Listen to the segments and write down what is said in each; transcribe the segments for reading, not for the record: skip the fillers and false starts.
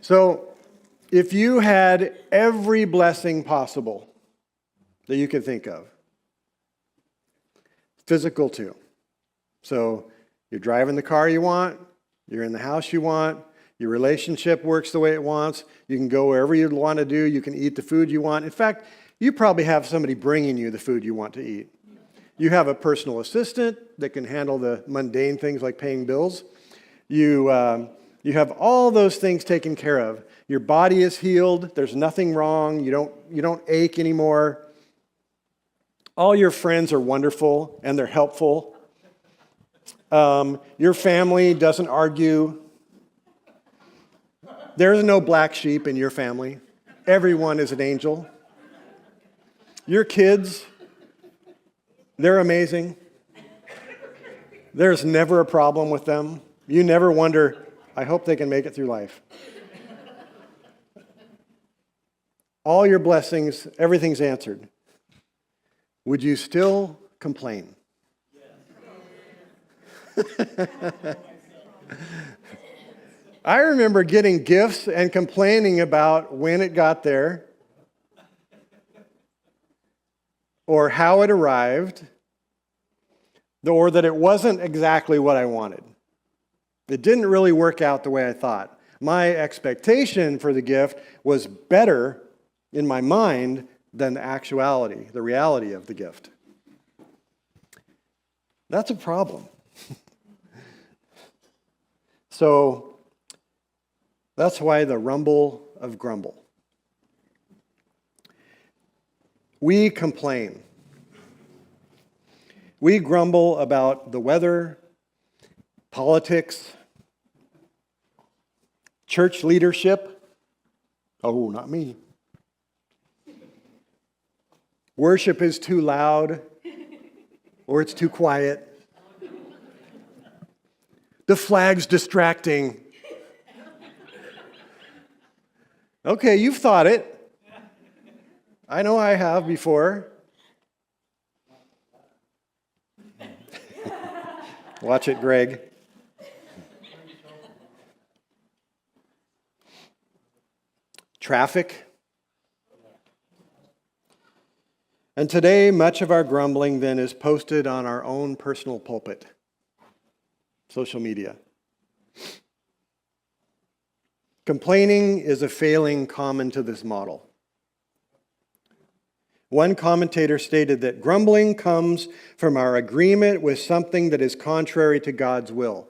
So, if you had every blessing possible that you could think of, physical too. So, you're driving the car you want, you're in the house you want, your relationship works the way it wants, you can go wherever you want to do, you can eat the food you want. In fact, you probably have somebody bringing you the food you want to eat. You have a personal assistant that can handle the mundane things like paying bills. You have all those things taken care of. Your body is healed. There's nothing wrong. You don't ache anymore. All your friends are wonderful and they're helpful. Your family doesn't argue. There's no black sheep in your family. Everyone is an angel. Your kids, they're amazing. There's never a problem with them. You never wonder, I hope they can make it through life. All your blessings, everything's answered. Would you still complain? I remember getting gifts and complaining about when it got there, or how it arrived, or that it wasn't exactly what I wanted. It didn't really work out the way I thought. My expectation for the gift was better in my mind than the actuality, the reality of the gift. That's a problem. So that's why the rumble of grumble. We complain. We grumble about the weather, politics, church leadership. Oh, not me. Worship is too loud, or it's too quiet. The flag's distracting. Okay, you've thought it. I know I have before. Watch it, Greg. Traffic. And today, much of our grumbling then is posted on our own personal pulpit, social media. Complaining is a failing common to this model. One commentator stated that grumbling comes from our agreement with something that is contrary to God's will.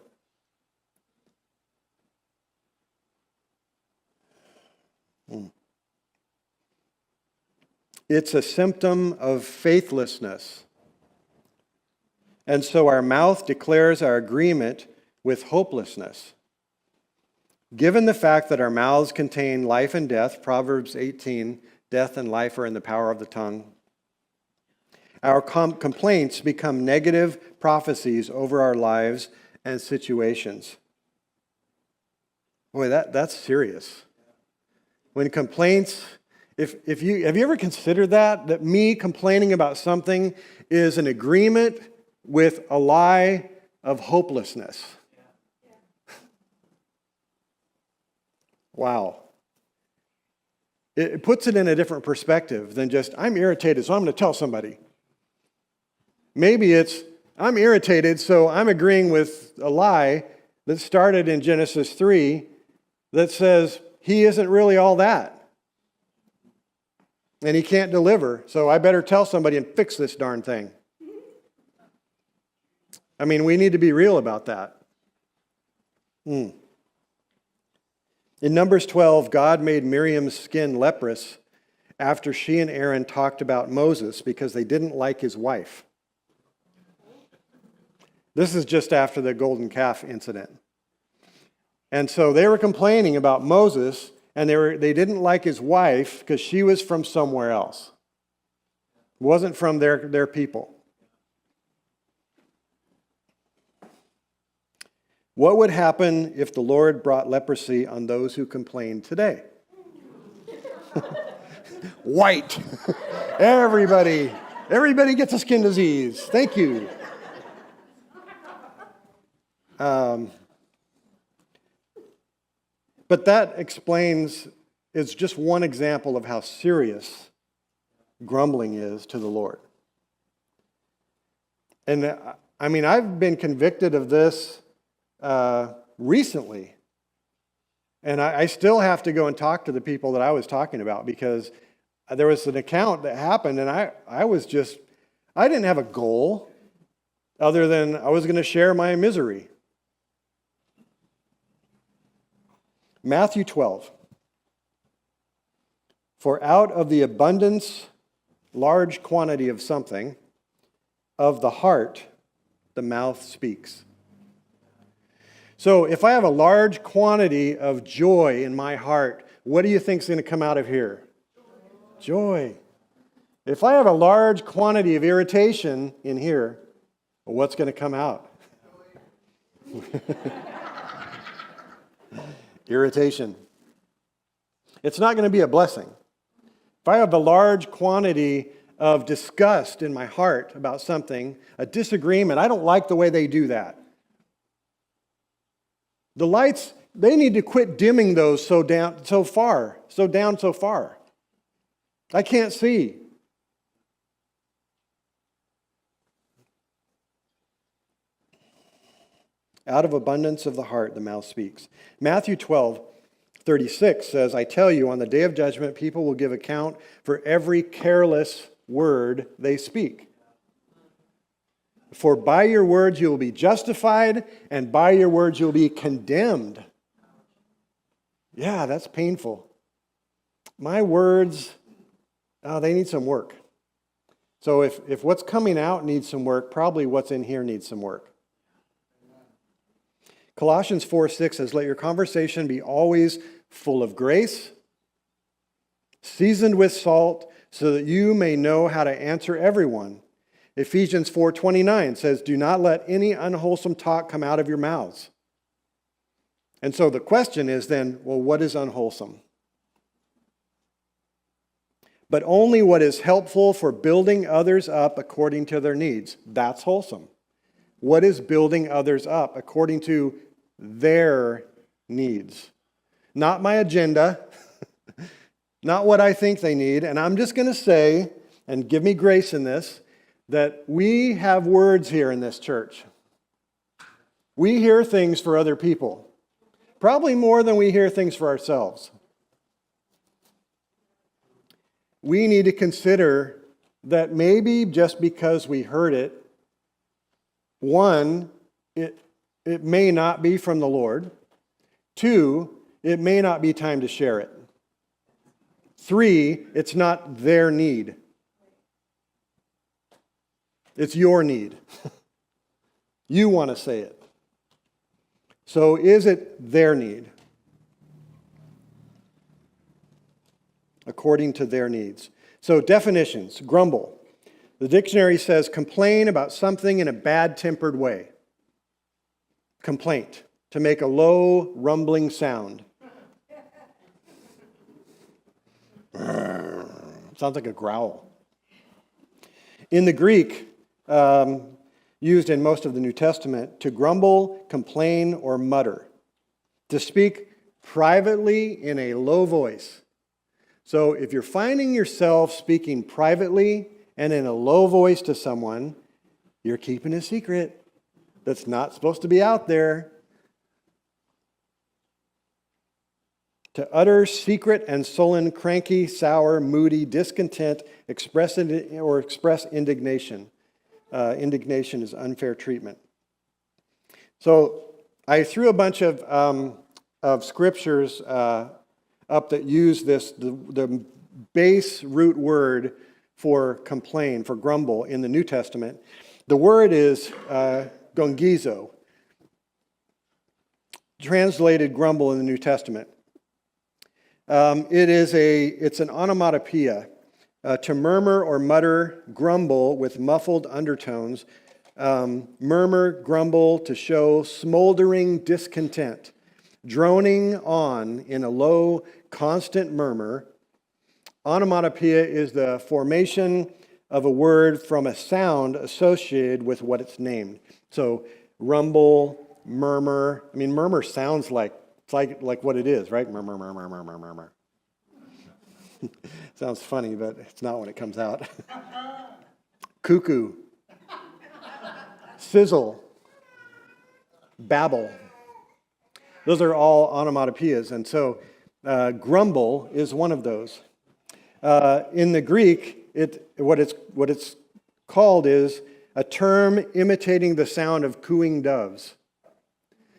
It's a symptom of faithlessness. And so our mouth declares our agreement with hopelessness. Given the fact that our mouths contain life and death, Proverbs 18, death and life are in the power of the tongue, our complaints become negative prophecies over our lives and situations. Boy, that's serious. When complaints, have you ever considered that me complaining about something is an agreement with a lie of hopelessness? Wow. It puts it in a different perspective than just, I'm irritated, so I'm going to tell somebody. Maybe it's, I'm irritated, so I'm agreeing with a lie that started in Genesis 3 that says he isn't really all that. And he can't deliver, so I better tell somebody and fix this darn thing. I mean, we need to be real about that. In Numbers 12, God made Miriam's skin leprous after she and Aaron talked about Moses because they didn't like his wife. This is just after the golden calf incident. And so they were complaining about Moses, and they didn't like his wife because she was from somewhere else. It wasn't from their people. What would happen if the Lord brought leprosy on those who complain today? White. Everybody gets a skin disease. Thank you. But that is just one example of how serious grumbling is to the Lord. And I mean, I've been convicted of this recently. And I still have to go and talk to the people that I was talking about, because there was an account that happened, and I didn't have a goal other than I was going to share my misery. Matthew 12. For out of the abundance, large quantity of something, of the heart, the mouth speaks. So if I have a large quantity of joy in my heart, what do you think is going to come out of here? Joy. If I have a large quantity of irritation in here, what's going to come out? Irritation. It's not going to be a blessing. If I have a large quantity of disgust in my heart about something, a disagreement, I don't like the way they do that. The lights, they need to quit dimming those so down so far. I can't see. Out of abundance of the heart, the mouth speaks. Matthew 12:36 says, I tell you, on the day of judgment, people will give account for every careless word they speak. For by your words you will be justified, and by your words you will be condemned. Yeah, that's painful. My words, they need some work. So if what's coming out needs some work, probably what's in here needs some work. Colossians 4:6 says, let your conversation be always full of grace, seasoned with salt, so that you may know how to answer everyone. Ephesians 4:29 says, do not let any unwholesome talk come out of your mouths. And so the question is then, well, what is unwholesome? But only what is helpful for building others up according to their needs. That's wholesome. What is building others up according to their needs? Not my agenda, not what I think they need. And I'm just going to say, and give me grace in this, that we have words here in this church. We hear things for other people, probably more than we hear things for ourselves. We need to consider that maybe just because we heard it, one, it may not be from the Lord. Two, it may not be time to share it. Three, it's not their need. It's your need. You want to say it. So is it their need? According to their needs. So definitions. Grumble. The dictionary says complain about something in a bad-tempered way. Complaint. To make a low, rumbling sound. Sounds like a growl. In the Greek, used in most of the New Testament, to grumble, complain, or mutter. To speak privately in a low voice. So if you're finding yourself speaking privately and in a low voice to someone, you're keeping a secret that's not supposed to be out there. To utter secret and sullen, cranky, sour, moody, discontent, express indignation. Indignation is unfair treatment. So I threw a bunch of scriptures up that use this, the base root word for complain, for grumble in the New Testament. The word is gongizo, translated grumble in the New Testament. It's an onomatopoeia, to murmur or mutter, grumble with muffled undertones, murmur, grumble to show smoldering discontent, droning on in a low, constant murmur. Onomatopoeia is the formation of a word from a sound associated with what it's named. So rumble, murmur. I mean, murmur sounds like It's like what it is, right? Murmur, murmur, murmur, murmur. Sounds funny, but it's not when it comes out. Cuckoo. Sizzle. Babble. Those are all onomatopoeias, and so grumble is one of those. In the Greek, what it's called is a term imitating the sound of cooing doves.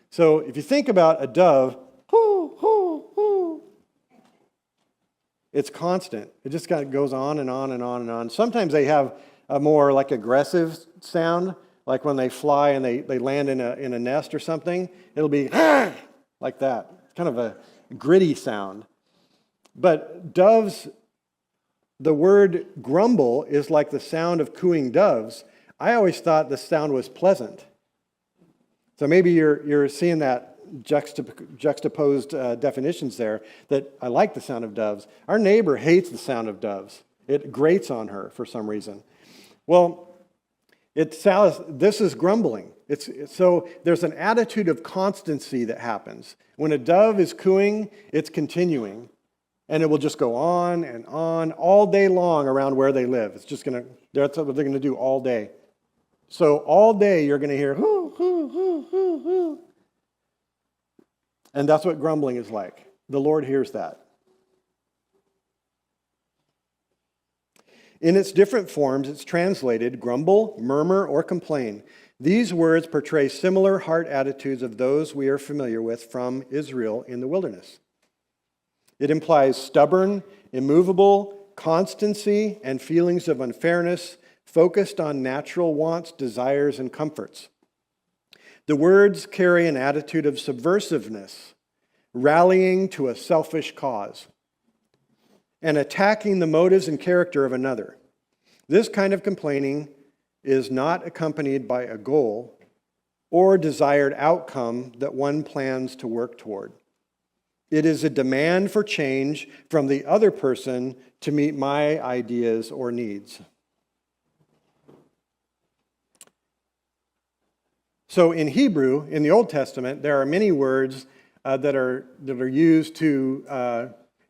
So if you think about a dove, hoo, hoo, hoo, it's constant. It just kind of goes on and on and on and on. Sometimes they have a more like aggressive sound, like when they fly and they land in a nest or something. It'll be like that. It's kind of a gritty sound. But doves, the word grumble is like the sound of cooing doves. I always thought the sound was pleasant. So maybe you're seeing that juxtaposed definitions there, that I like the sound of doves. Our neighbor hates the sound of doves. It grates on her for some reason. Well, this is grumbling. So there's an attitude of constancy that happens. When a dove is cooing, it's continuing. And it will just go on and on all day long around where they live. That's what they're going to do all day. So all day you're going to hear hoo, hoo, hoo, hoo, hoo. And that's what grumbling is like. The Lord hears that. In its different forms, it's translated grumble, murmur, or complain. These words portray similar heart attitudes of those we are familiar with from Israel in the wilderness. It implies stubborn, immovable, constancy, and feelings of unfairness focused on natural wants, desires, and comforts. The words carry an attitude of subversiveness, rallying to a selfish cause, and attacking the motives and character of another. This kind of complaining is not accompanied by a goal or desired outcome that one plans to work toward. It is a demand for change from the other person to meet my ideas or needs. So in Hebrew, in the Old Testament, there are many words that are used to,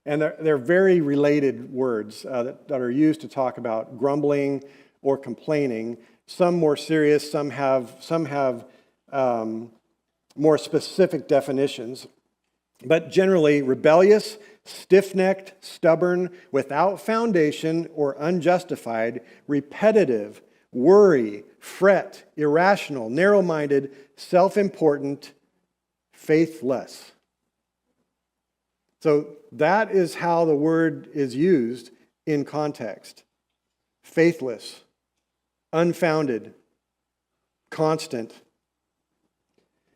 and they're very related words that are used to talk about grumbling or complaining. Some more serious, some have more specific definitions. But generally, rebellious, stiff-necked, stubborn, without foundation or unjustified, repetitive, worry, fret, irrational, narrow-minded, self-important, faithless. So that is how the word is used in context. Faithless, unfounded, constant.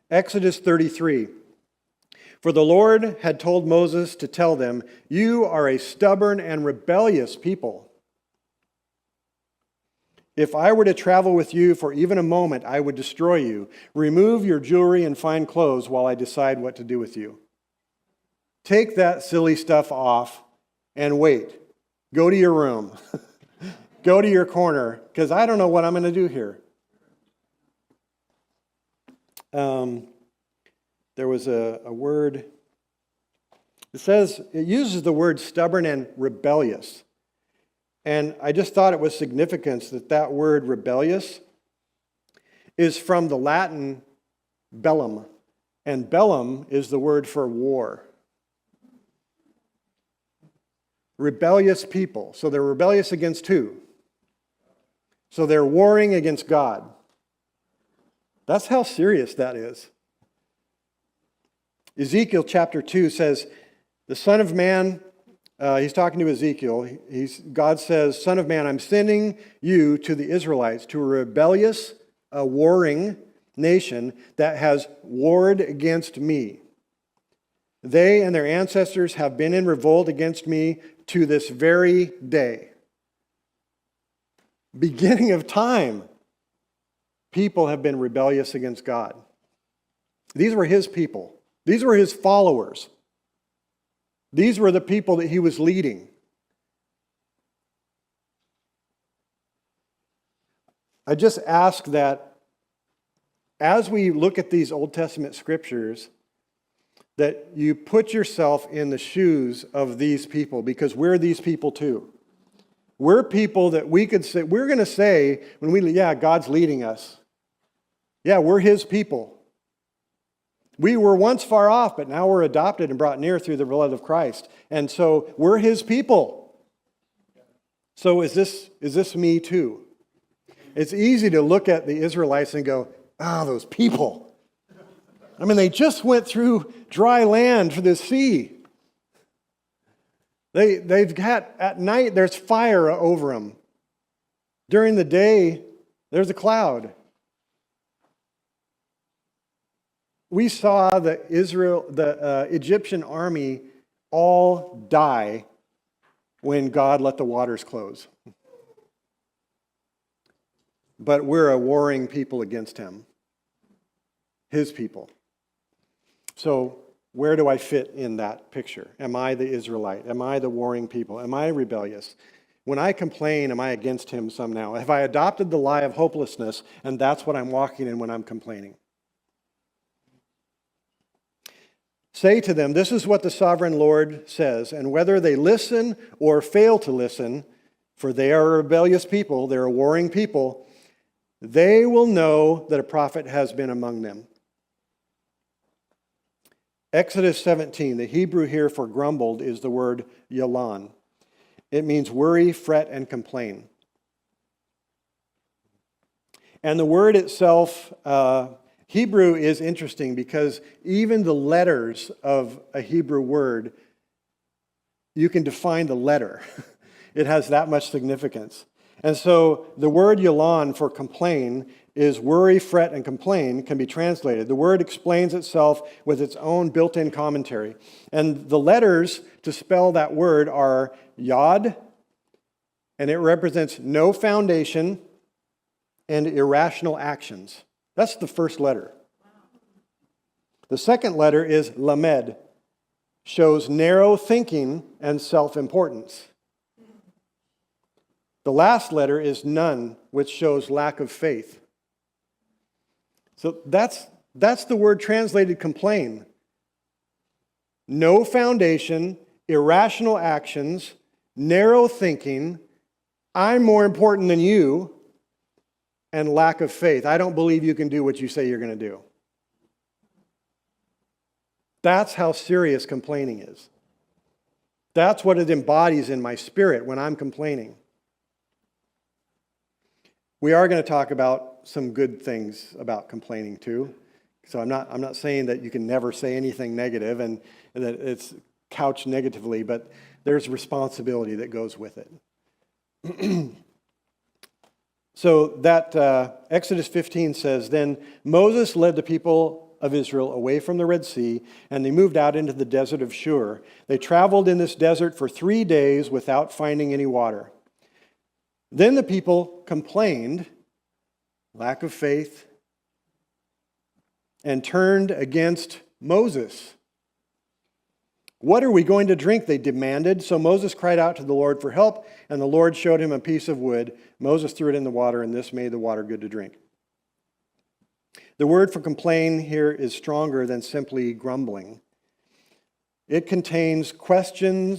Exodus 33. For the Lord had told Moses to tell them, "You are a stubborn and rebellious people. If I were to travel with you for even a moment, I would destroy you. Remove your jewelry and fine clothes while I decide what to do with you. Take that silly stuff off and wait. Go to your room. Go to your corner, because I don't know what I'm going to do here." There was a word, it uses the word stubborn and rebellious. And I just thought it was significant that word rebellious is from the Latin bellum. And bellum is the word for war. Rebellious people. So they're rebellious against who? So they're warring against God. That's how serious that is. Ezekiel chapter 2 says, the Son of Man, he's talking to Ezekiel, God says, "Son of man, I'm sending you to the Israelites, to a rebellious, a warring nation that has warred against me. They and their ancestors have been in revolt against me to this very day." Beginning of time, people have been rebellious against God. These were his people. These were his followers. These were the people that he was leading. I just ask that as we look at these Old Testament scriptures, that you put yourself in the shoes of these people, because we're these people too. We're people that we could say, we're going to say, God's leading us. Yeah, we're his people. We were once far off, but now we're adopted and brought near through the blood of Christ. And so we're his people. So is this me too? It's easy to look at the Israelites and go, those people. I mean, they just went through dry land for the sea. They've got, at night, there's fire over them. During the day, there's a cloud. We saw the Egyptian army all die when God let the waters close. But we're a warring people against him, his people. So where do I fit in that picture? Am I the Israelite? Am I the warring people? Am I rebellious? When I complain, am I against him somehow? Have I adopted the lie of hopelessness, and that's what I'm walking in when I'm complaining? Say to them, this is what the sovereign Lord says, and whether they listen or fail to listen, for they are a rebellious people, they're a warring people, they will know that a prophet has been among them. Exodus 17, the Hebrew here for grumbled is the word yalan. It means worry, fret, and complain. And the word itself, Hebrew is interesting because even the letters of a Hebrew word, you can define the letter. It has that much significance. And so the word yalan for complain is worry, fret, and complain can be translated. The word explains itself with its own built-in commentary. And the letters to spell that word are yod, and it represents no foundation and irrational actions. That's the first letter. The second letter is lamed, shows narrow thinking and self-importance. The last letter is nun, which shows lack of faith. So that's the word translated complain. No foundation, irrational actions, narrow thinking, I'm more important than you, and lack of faith. I don't believe you can do what you say you're going to do. That's how serious complaining is. That's what it embodies in my spirit when I'm complaining. We are going to talk about some good things about complaining too. So I'm not saying that you can never say anything negative and that it's couched negatively, but there's responsibility that goes with it. So that Exodus 15 says, then Moses led the people of Israel away from the Red Sea, and they moved out into the desert of Shur. They traveled in this desert for 3 days without finding any water. Then the people complained, lack of faith, and turned against Moses. What are we going to drink? They demanded. So Moses cried out to the Lord for help, and the Lord showed him a piece of wood. Moses threw it in the water, and this made the water good to drink. The word for complain here is stronger than simply grumbling. It contains questioning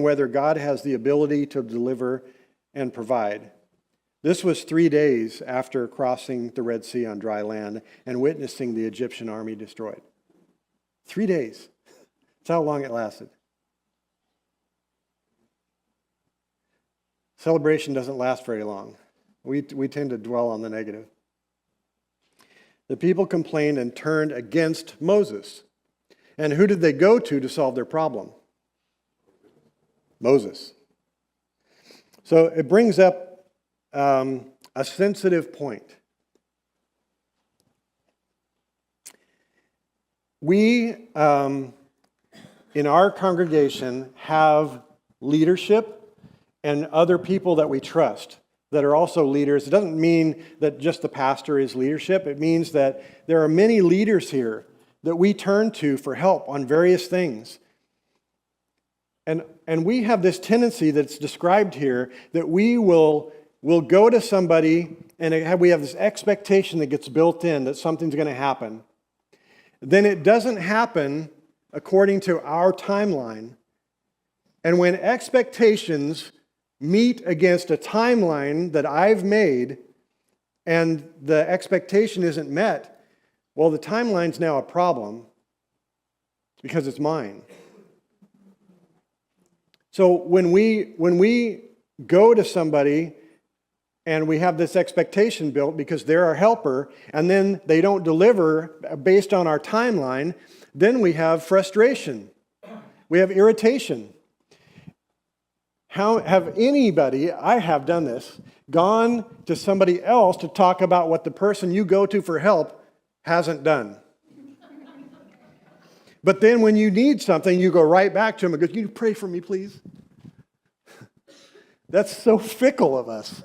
whether God has the ability to deliver and provide. This was 3 days after crossing the Red Sea on dry land and witnessing the Egyptian army destroyed. 3 days. That's how long it lasted. Celebration doesn't last very long. We tend to dwell on the negative. The people complained and turned against Moses. And who did they go to solve their problem? Moses. So it brings up a sensitive point. We, in our congregation, have leadership and other people that we trust that are also leaders. It doesn't mean that just the pastor is leadership. It means that there are many leaders here that we turn to for help on various things. And we have this tendency that's described here that we'll go to somebody and we have this expectation that gets built in that something's going to happen. then it doesn't happen according to our timeline. And when expectations meet against a timeline that I've made and the expectation isn't met, well, the timeline's now a problem because it's mine. So when we go to somebody and we have this expectation built because they're our helper, and then they don't deliver based on our timeline, then we have frustration. We have irritation. How have anybody, I have done this, gone to somebody else to talk about what the person you go to for help hasn't done? But then when you need something, you go right back to them and go, "Can you pray for me, please?" That's so fickle of us.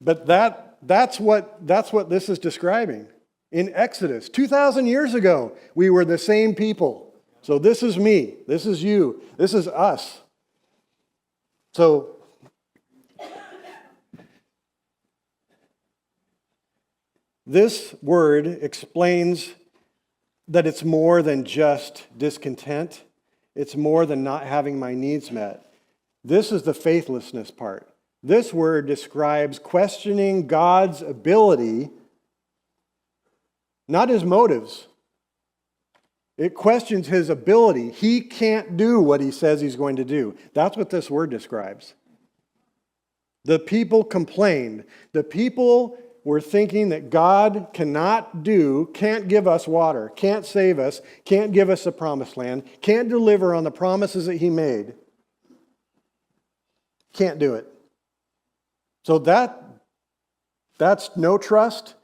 But that's what this is describing. In Exodus, 2,000 years ago, we were the same people. So this is me, this is you, this is us. So this word explains that it's more than just discontent. It's more than not having my needs met. This is the faithlessness part. This word describes questioning God's ability, not his motives. It questions his ability. He can't do what he says he's going to do. That's what this word describes. The people complained. The people were thinking that God can't give us water, can't save us, can't give us the promised land, can't deliver on the promises that he made. Can't do it. So that's no trust.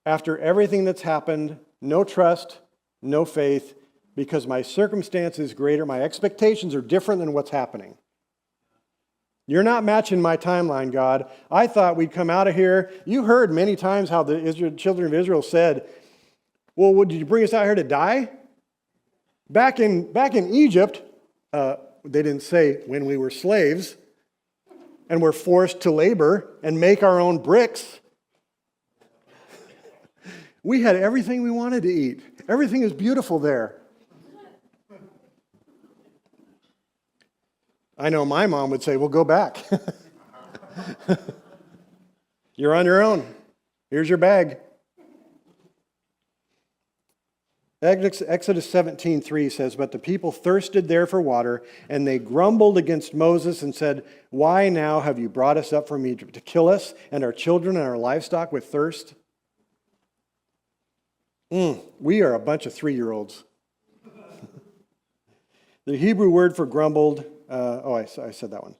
After everything that's happened, no trust, no faith, because my circumstance is greater, my expectations are different than what's happening. You're not matching my timeline, God. I thought we'd come out of here. You heard many times how the children of Israel said, "Well, did you bring us out here to die?" Back in Egypt, they didn't say when we were slaves and were forced to labor and make our own bricks. We had everything we wanted to eat. Everything is beautiful there. I know my mom would say, "Well, go back. You're on your own. Here's your bag." Exodus 17:3 says, "But the people thirsted there for water, and they grumbled against Moses and said, 'Why now have you brought us up from Egypt to kill us and our children and our livestock with thirst?'" We are a bunch of 3-year-olds. The Hebrew word for grumbled, I said that one.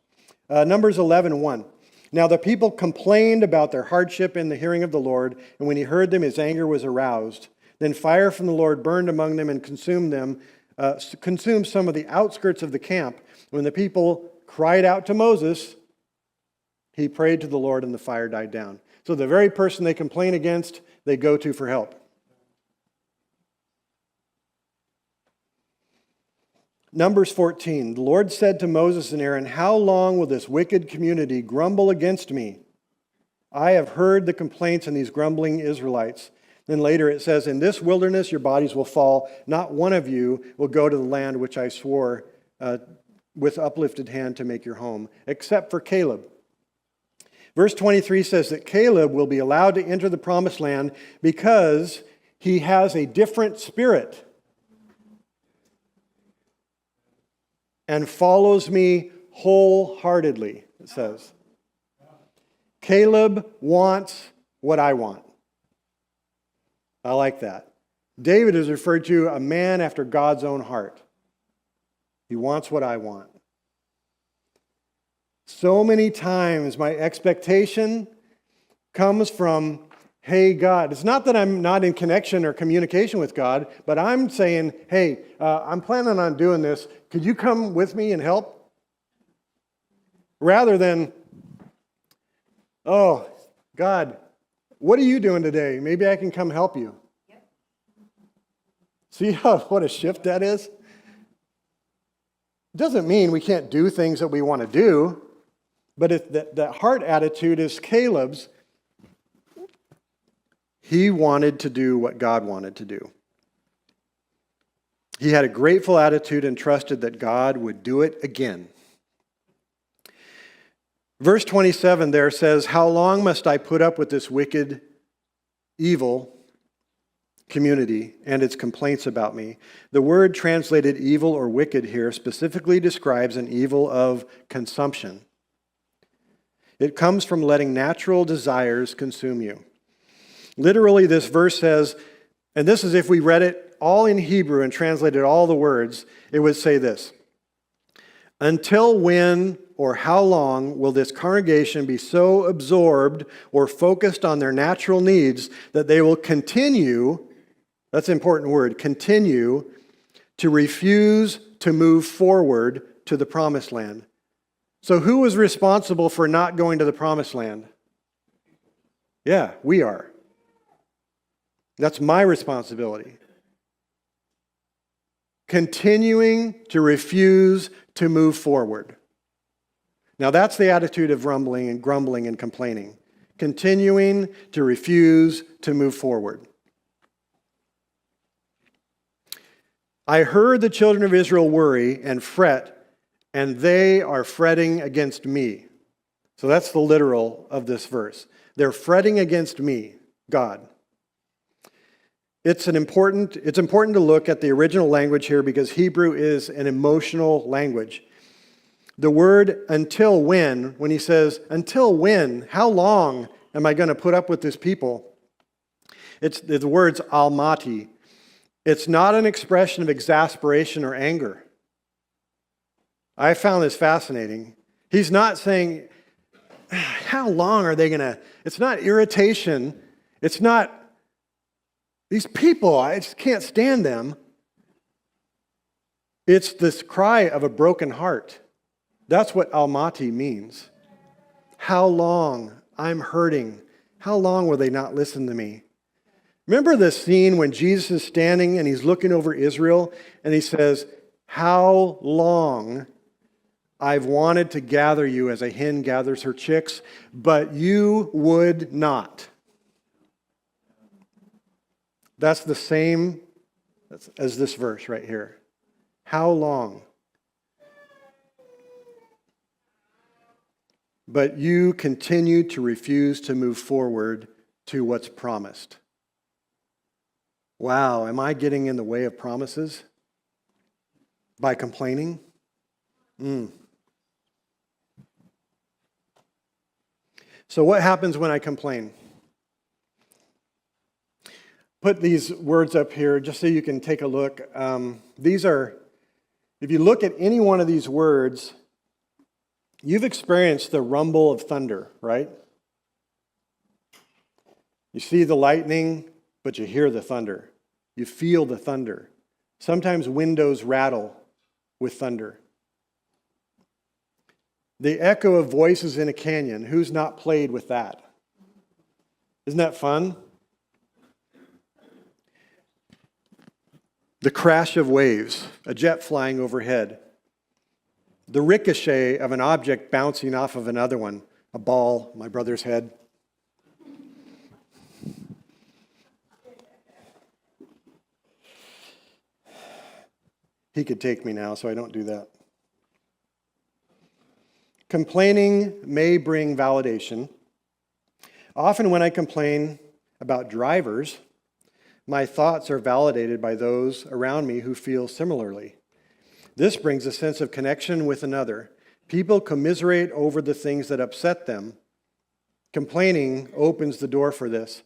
Numbers 11:1. "Now the people complained about their hardship in the hearing of the Lord, and when he heard them, his anger was aroused. Then fire from the Lord burned among them and consumed some of the outskirts of the camp. When the people cried out to Moses, he prayed to the Lord, and the fire died down." So the very person they complain against, they go to for help. Numbers 14, "The Lord said to Moses and Aaron, 'How long will this wicked community grumble against me? I have heard the complaints of these grumbling Israelites.' Then later it says, 'In this wilderness your bodies will fall. Not one of you will go to the land which I swore with uplifted hand to make your home, except for Caleb.'" Verse 23 says that Caleb will be allowed to enter the promised land because he has a different spirit and follows me wholeheartedly, it says. Caleb wants what I want. I like that. David is referred to a man after God's own heart. He wants what I want. So many times my expectation comes from, "Hey, God." It's not that I'm not in connection or communication with God, but I'm saying, "Hey, I'm planning on doing this. Could you come with me and help?" Rather than, "Oh, God, what are you doing today? Maybe I can come help you." Yep. See what a shift that is? It doesn't mean we can't do things that we want to do, but that heart attitude is Caleb's. He wanted to do what God wanted to do. He had a grateful attitude and trusted that God would do it again. Verse 27 there says, "How long must I put up with this wicked, evil community and its complaints about me?" The word translated evil or wicked here specifically describes an evil of consumption. It comes from letting natural desires consume you. Literally, this verse says, and this is if we read it all in Hebrew and translated all the words, it would say this: "Until when or how long will this congregation be so absorbed or focused on their natural needs that they will continue," that's an important word, continue, "to refuse to move forward to the promised land?" So who was responsible for not going to the promised land? Yeah, we are. That's my responsibility. Continuing to refuse to move forward. Now that's the attitude of grumbling and complaining. Continuing to refuse to move forward. "I heard the children of Israel worry and fret, and they are fretting against me." So that's the literal of this verse. They're fretting against me, God. It's important to look at the original language here because Hebrew is an emotional language. The word "until when he says, "Until when? How long am I going to put up with this people?" It's the words almati. It's not an expression of exasperation or anger. I found this fascinating. He's not saying, how long are they going to... It's not irritation. It's not, these people, I just can't stand them. It's this cry of a broken heart. That's what almati means. How long? I'm hurting. How long will they not listen to me? Remember the scene when Jesus is standing and he's looking over Israel and he says, "How long I've wanted to gather you as a hen gathers her chicks, but you would not." That's the same as this verse right here. How long? But you continue to refuse to move forward to what's promised. Wow, am I getting in the way of promises? By complaining? So what happens when I complain? Put these words up here just so you can take a look. These are, if you look at any one of these words, you've experienced the rumble of thunder, right? You see the lightning, but you hear the thunder. You feel the thunder. Sometimes windows rattle with thunder. The echo of voices in a canyon. Who's not played with that? Isn't that fun? The crash of waves, a jet flying overhead. The ricochet of an object bouncing off of another one, a ball, my brother's head. He could take me now, so I don't do that. Complaining may bring validation. Often when I complain about drivers, my thoughts are validated by those around me who feel similarly. This brings a sense of connection with another. People commiserate over the things that upset them. Complaining opens the door for this.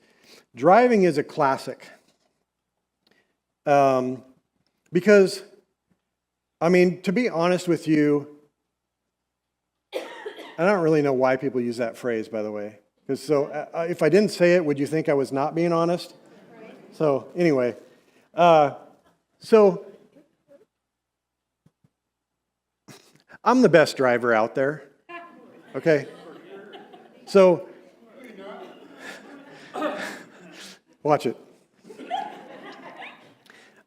Driving is a classic. Because, to be honest with you, I don't really know why people use that phrase, by the way. Because if I didn't say it, would you think I was not being honest? Right. So anyway, I'm the best driver out there. Okay? So, watch it.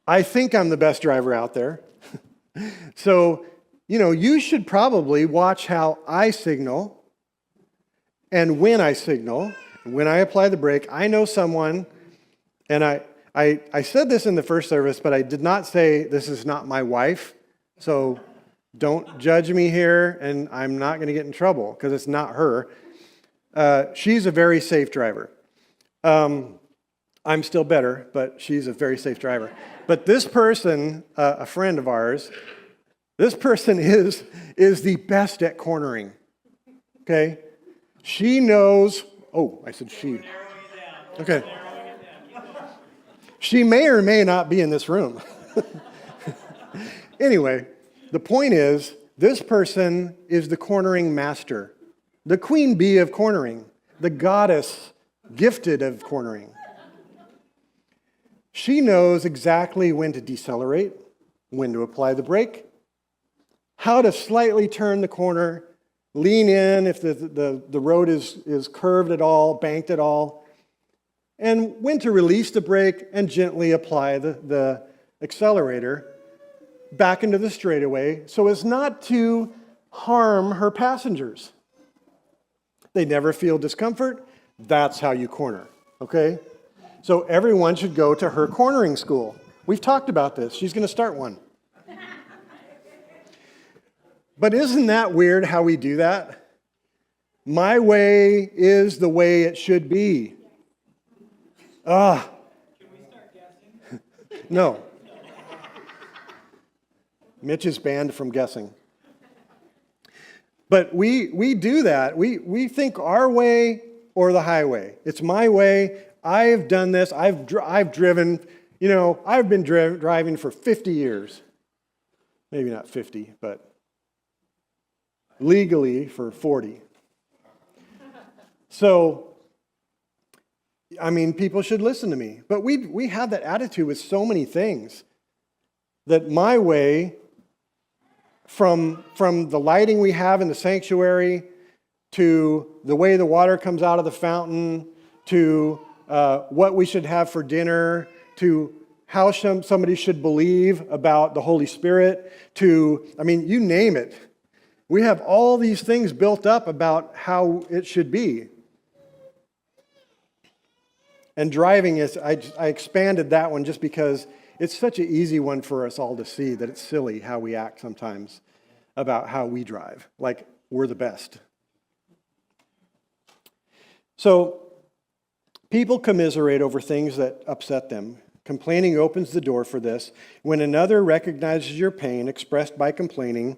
I think I'm the best driver out there. So, you should probably watch how I signal and when I signal, when I apply the brake. I know someone And I said this in the first service, but I did not say this is not my wife. So don't judge me here, and I'm not going to get in trouble because it's not her. She's a very safe driver. I'm still better, but she's a very safe driver. But this person, a friend of ours, this person is the best at cornering. Okay? She knows, I said she. Okay. She may or may not be in this room. Anyway, the point is, this person is the cornering master, the queen bee of cornering, the goddess gifted of cornering. She knows exactly when to decelerate, when to apply the brake, how to slightly turn the corner, lean in if the road is curved at all, banked at all, and when to release the brake and gently apply the accelerator back into the straightaway so as not to harm her passengers. They never feel discomfort. That's how you corner, okay? So everyone should go to her cornering school. We've talked about this. She's going to start one. But isn't that weird how we do that? My way is the way it should be. Can we start guessing? No. Mitch is banned from guessing. But we do that. We think our way or the highway. It's my way. I've done this. I've driven. I've been driving for 50 years. Maybe not 50, but legally for 40. So, people should listen to me. But we have that attitude with so many things. That my way, from the lighting we have in the sanctuary, to the way the water comes out of the fountain, to what we should have for dinner, to how somebody should believe about the Holy Spirit, to, you name it. We have all these things built up about how it should be. And driving is, I expanded that one just because it's such an easy one for us all to see that it's silly how we act sometimes about how we drive, like we're the best. So, people commiserate over things that upset them. Complaining opens the door for this. When another recognizes your pain expressed by complaining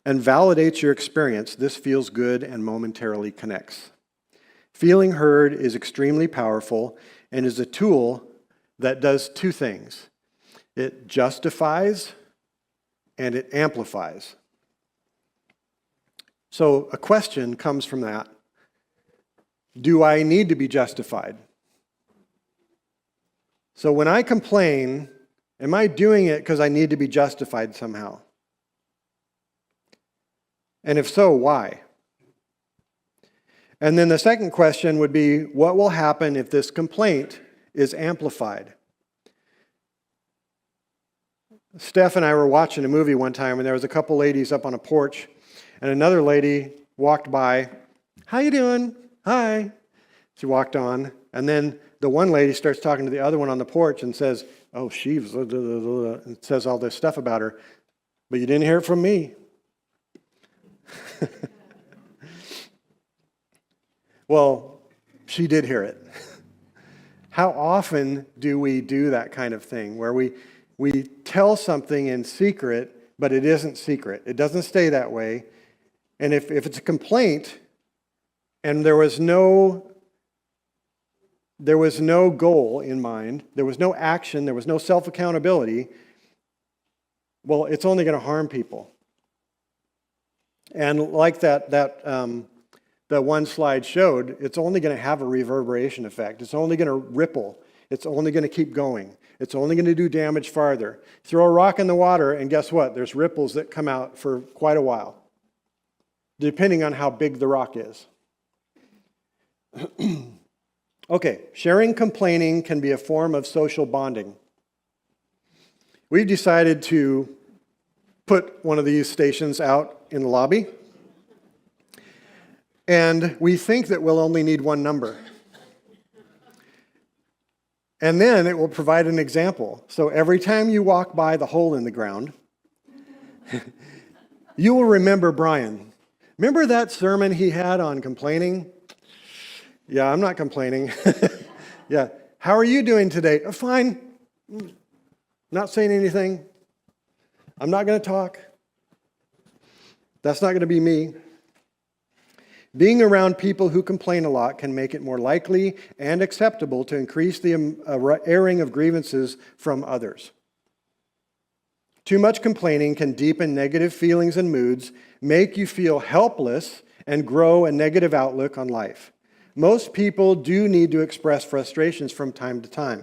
and validates your experience, this feels good and momentarily connects. Feeling heard is extremely powerful and is a tool that does two things. It justifies and it amplifies. So a question comes from that. Do I need to be justified? So when I complain, am I doing it because I need to be justified somehow? And if so, why? And then the second question would be, what will happen if this complaint is amplified? Steph and I were watching a movie one time, and there was a couple ladies up on a porch, and another lady walked by. How you doing? Hi. She walked on, and then the one lady starts talking to the other one on the porch and says, she's, and says all this stuff about her, but you didn't hear it from me. Well, she did hear it. How often do we do that kind of thing where we tell something in secret, but it isn't secret? It doesn't stay that way. And if it's a complaint and there was no goal in mind, there was no action, there was no self-accountability, well, it's only going to harm people. And like that one slide showed, it's only going to have a reverberation effect. It's only going to ripple. It's only going to keep going. It's only going to do damage farther. Throw a rock in the water, and guess what? There's ripples that come out for quite a while, depending on how big the rock is. Okay, sharing complaining can be a form of social bonding. We've decided to put one of these stations out in the lobby, and we think that we'll only need one number. And then it will provide an example. So every time you walk by the hole in the ground, you will remember Brian. Remember that sermon he had on complaining? Yeah, I'm not complaining. Yeah. How are you doing today? Fine. Not saying anything. I'm not going to talk. That's not going to be me. Being around people who complain a lot can make it more likely and acceptable to increase the airing of grievances from others. Too much complaining can deepen negative feelings and moods, make you feel helpless, and grow a negative outlook on life. Most people do need to express frustrations from time to time.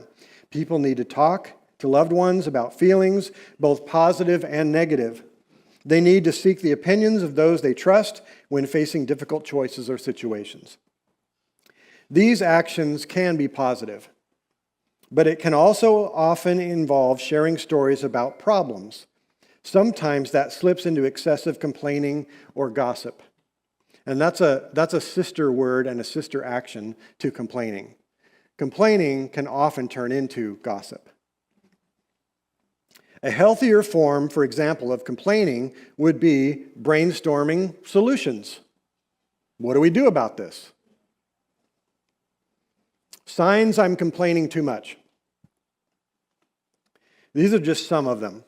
People need to talk to loved ones about feelings, both positive and negative. They need to seek the opinions of those they trust when facing difficult choices or situations. These actions can be positive, but it can also often involve sharing stories about problems. Sometimes that slips into excessive complaining or gossip. And that's a sister word and a sister action to complaining. Complaining can often turn into gossip. A healthier form, for example, of complaining would be brainstorming solutions. What do we do about this? Signs I'm complaining too much. These are just some of them.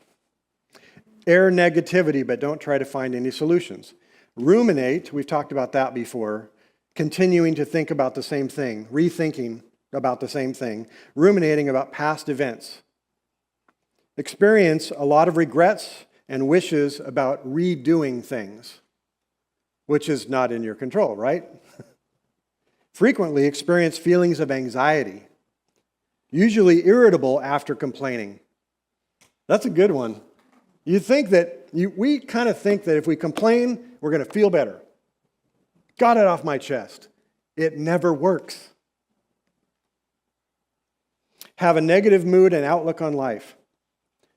Air negativity, but don't try to find any solutions. Ruminate, we've talked about that before, continuing to think about the same thing, rethinking about the same thing, ruminating about past events. Experience a lot of regrets and wishes about redoing things, which is not in your control, right? Frequently experience feelings of anxiety, usually irritable after complaining. That's a good one. We kind of think that if we complain, we're going to feel better. Got it off my chest. It never works. Have a negative mood and outlook on life.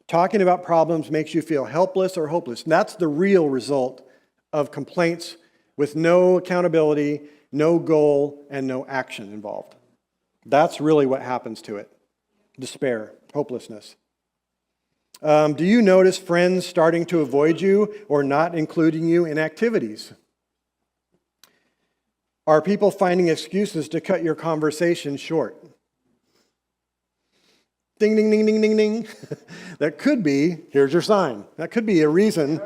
Talking about problems makes you feel helpless or hopeless. And that's the real result of complaints with no accountability, no goal, and no action involved. That's really what happens to it. Despair, hopelessness. Do you notice friends starting to avoid you or not including you in activities? Are people finding excuses to cut your conversation short? Ding, ding, ding, ding, ding, ding. That could be, here's your sign. That could be a reason.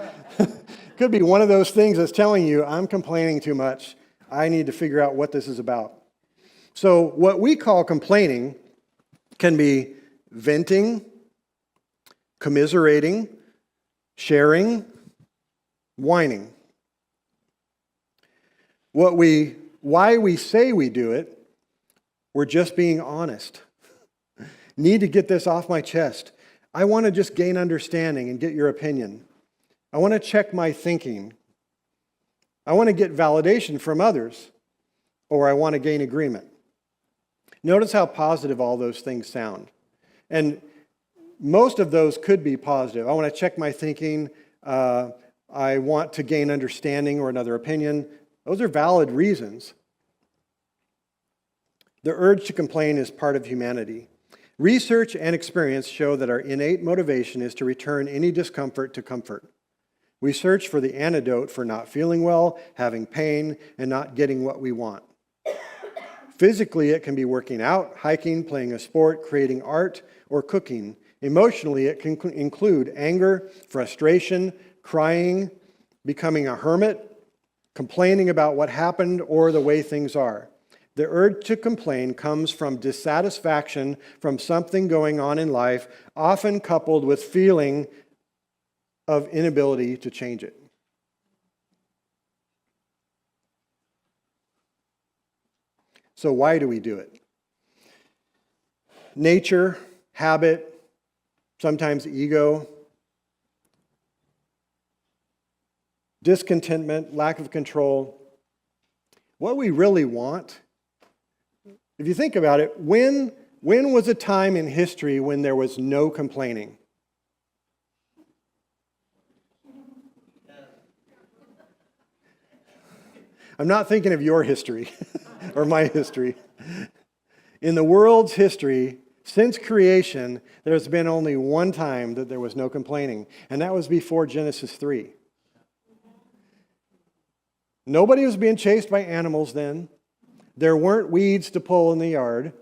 Could be one of those things that's telling you, I'm complaining too much. I need to figure out what this is about. So what we call complaining can be venting, commiserating, sharing, whining. Why we say we do it, we're just being honest. Need to get this off my chest. I want to just gain understanding and get your opinion. I want to check my thinking. I want to get validation from others, or I want to gain agreement. Notice how positive all those things sound. And most of those could be positive. I want to check my thinking. I want to gain understanding or another opinion. Those are valid reasons. The urge to complain is part of humanity. Research and experience show that our innate motivation is to return any discomfort to comfort. We search for the antidote for not feeling well, having pain, and not getting what we want. Physically, it can be working out, hiking, playing a sport, creating art, or cooking. Emotionally, it can include anger, frustration, crying, becoming a hermit, complaining about what happened or the way things are. The urge to complain comes from dissatisfaction from something going on in life, often coupled with feeling of inability to change it. So why do we do it? Nature, habit, sometimes ego, discontentment, lack of control. What we really want, if you think about it, when was a time in history when there was no complaining? I'm not thinking of your history or my history. In the world's history, Since creation, there's been only one time that there was no complaining, and that was before Genesis 3. Nobody was being chased by animals then. There weren't weeds to pull in the yard.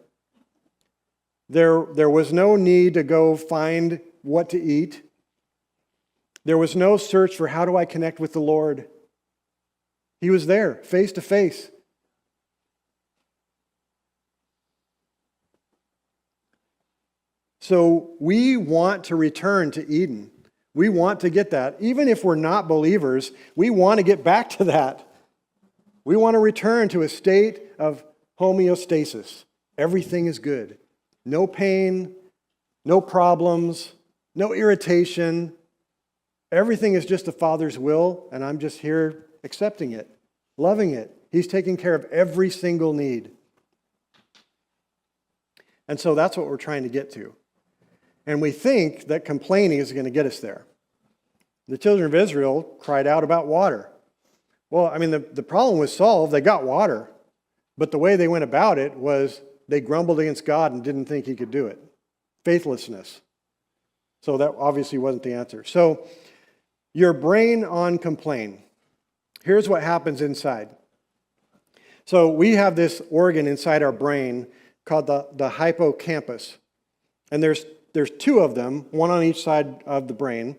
There was no need to go find what to eat. There was no search for how do I connect with the Lord. He was there, face to face. So we want to return to Eden. We want to get that. Even if we're not believers, we want to get back to that. We want to return to a state of homeostasis. Everything is good. No pain, no problems, no irritation. Everything is just the Father's will, and I'm just here accepting it, loving it. He's taking care of every single need. And so that's what we're trying to get to. And we think that complaining is going to get us there. The children of Israel cried out about water. Well, I mean, the problem was solved. They got water. But the way they went about it was they grumbled against God and didn't think he could do it. Faithlessness. So that obviously wasn't the answer. So your brain on complain. Here's what happens inside. So we have this organ inside our brain called the hippocampus. And there's two of them, one on each side of the brain.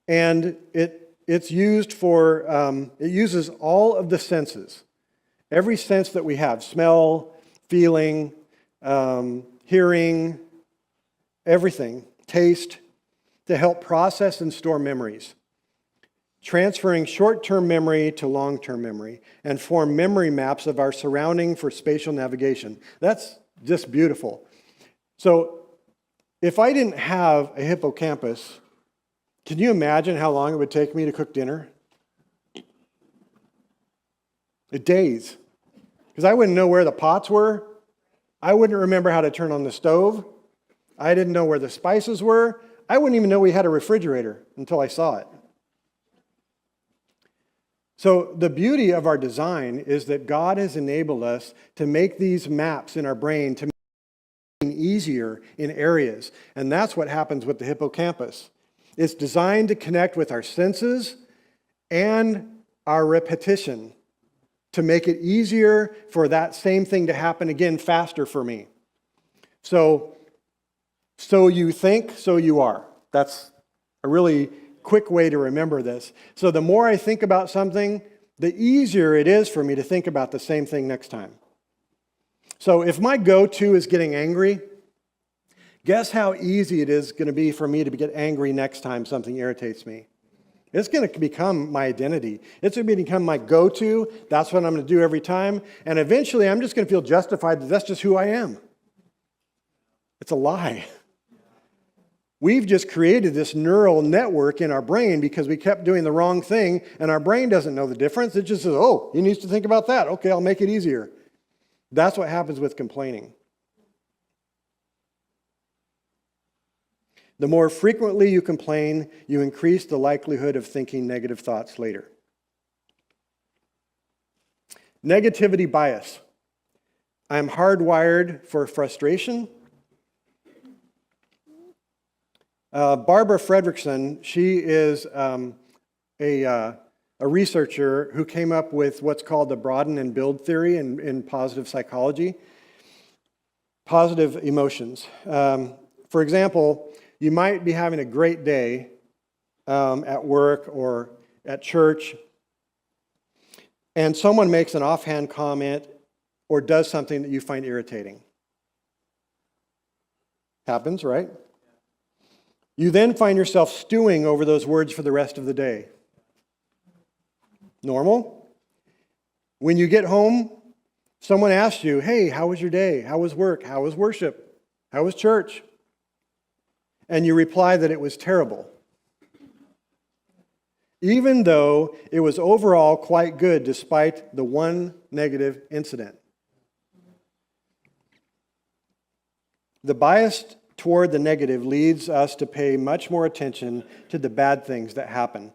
And it's used for, it uses all of the senses. Every sense that we have, smell, feeling, hearing, everything, taste, to help process and store memories. Transferring short-term memory to long-term memory and form memory maps of our surrounding for spatial navigation. That's just beautiful. So if I didn't have a hippocampus, can you imagine how long it would take me to cook dinner? Days. Because I wouldn't know where the pots were. I wouldn't remember how to turn on the stove. I didn't know where the spices were. I wouldn't even know we had a refrigerator until I saw it. So the beauty of our design is that God has enabled us to make these maps in our brain to make it easier in areas. And that's what happens with the hippocampus. It's designed to connect with our senses and our repetition to make it easier for that same thing to happen again faster for me. So you think, so you are. That's a really quick way to remember this. So the more I think about something, the easier it is for me to think about the same thing next time. So if my go-to is getting angry, guess how easy it is going to be for me to get angry next time something irritates me. It's going to become my identity. It's going to become my go-to. That's what I'm going to do every time. And eventually I'm just going to feel justified that that's just who I am. It's a lie. We've just created this neural network in our brain because we kept doing the wrong thing, and our brain doesn't know the difference. It just says, oh, he needs to think about that. Okay, I'll make it easier. That's what happens with complaining. The more frequently you complain, you increase the likelihood of thinking negative thoughts later. Negativity bias. I'm hardwired for frustration. Barbara Fredrickson, she is a researcher who came up with what's called the broaden and build theory in positive psychology. Positive emotions. For example, you might be having a great day at work or at church, and someone makes an offhand comment or does something that you find irritating. Happens, right? You then find yourself stewing over those words for the rest of the day. Normal? When you get home, someone asks you, hey, how was your day? How was work? How was worship? How was church? And you reply that it was terrible. Even though it was overall quite good despite the one negative incident. The bias toward the negative leads us to pay much more attention to the bad things that happen,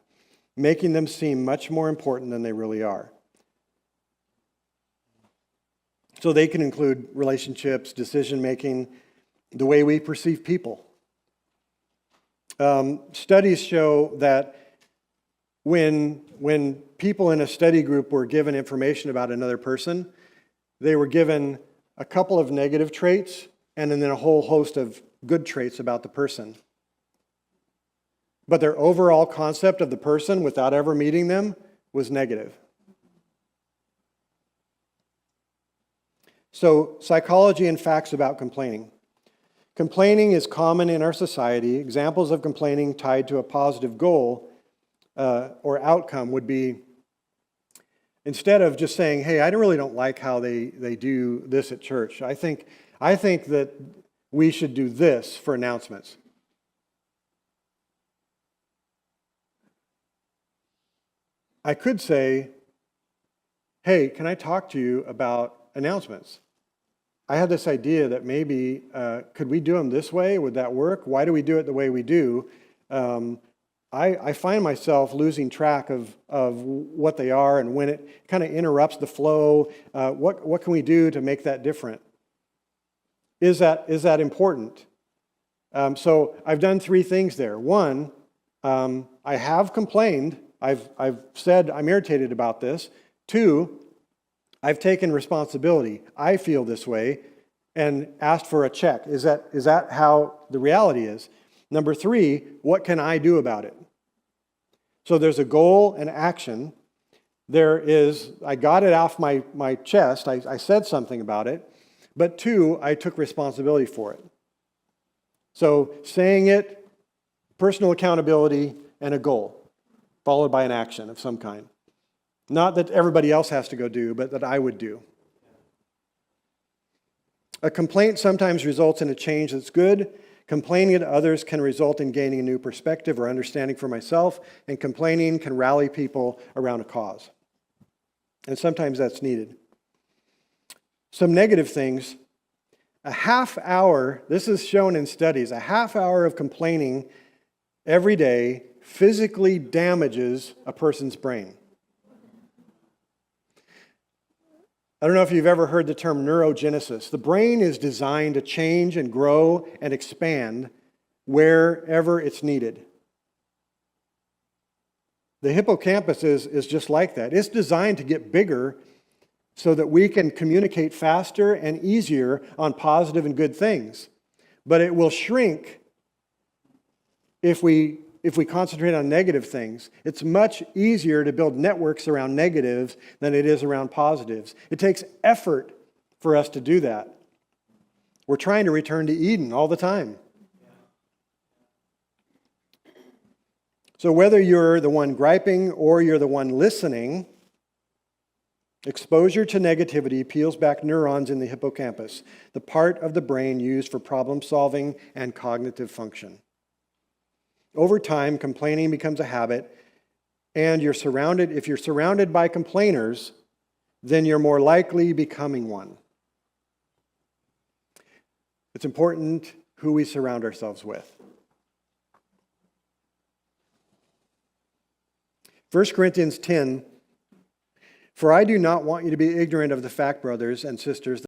making them seem much more important than they really are. So they can include relationships, decision-making, the way we perceive people. Studies show that when people in a study group were given information about another person, they were given a couple of negative traits and then a whole host of good traits about the person. But their overall concept of the person without ever meeting them was negative. So, psychology and facts about complaining. Complaining is common in our society. Examples of complaining tied to a positive goal or outcome would be, instead of just saying, hey, I really don't like how they do this at church. I think that we should do this for announcements. I could say, hey, can I talk to you about announcements? I had this idea that maybe, could we do them this way? Would that work? Why do we do it the way we do? I find myself losing track of what they are and when it kind of interrupts the flow. What can we do to make that different? Is that important? So I've done three things there. One, I have complained. I've said I'm irritated about this. Two, I've taken responsibility. I feel this way, and asked for a check. Is that how the reality is? Number three, what can I do about it? So there's a goal and action. I got it off my chest. I said something about it. But two, I took responsibility for it. So saying it, personal accountability, and a goal, followed by an action of some kind. Not that everybody else has to go do, but that I would do. A complaint sometimes results in a change that's good. Complaining to others can result in gaining a new perspective or understanding for myself, and complaining can rally people around a cause. And sometimes that's needed. Some negative things. A half hour, this is shown in studies, a half hour of complaining every day physically damages a person's brain. I don't know if you've ever heard the term neurogenesis. The brain is designed to change and grow and expand wherever it's needed. The hippocampus is just like that. It's designed to get bigger so that we can communicate faster and easier on positive and good things. But it will shrink if we concentrate on negative things. It's much easier to build networks around negatives than it is around positives. It takes effort for us to do that. We're trying to return to Eden all the time. So whether you're the one griping or you're the one listening, exposure to negativity peels back neurons in the hippocampus, the part of the brain used for problem solving and cognitive function. Over time, complaining becomes a habit, and if you're surrounded by complainers, then you're more likely becoming one. It's important who we surround ourselves with. 1 Corinthians 10, for I do not want you to be ignorant of the fact, brothers and sisters,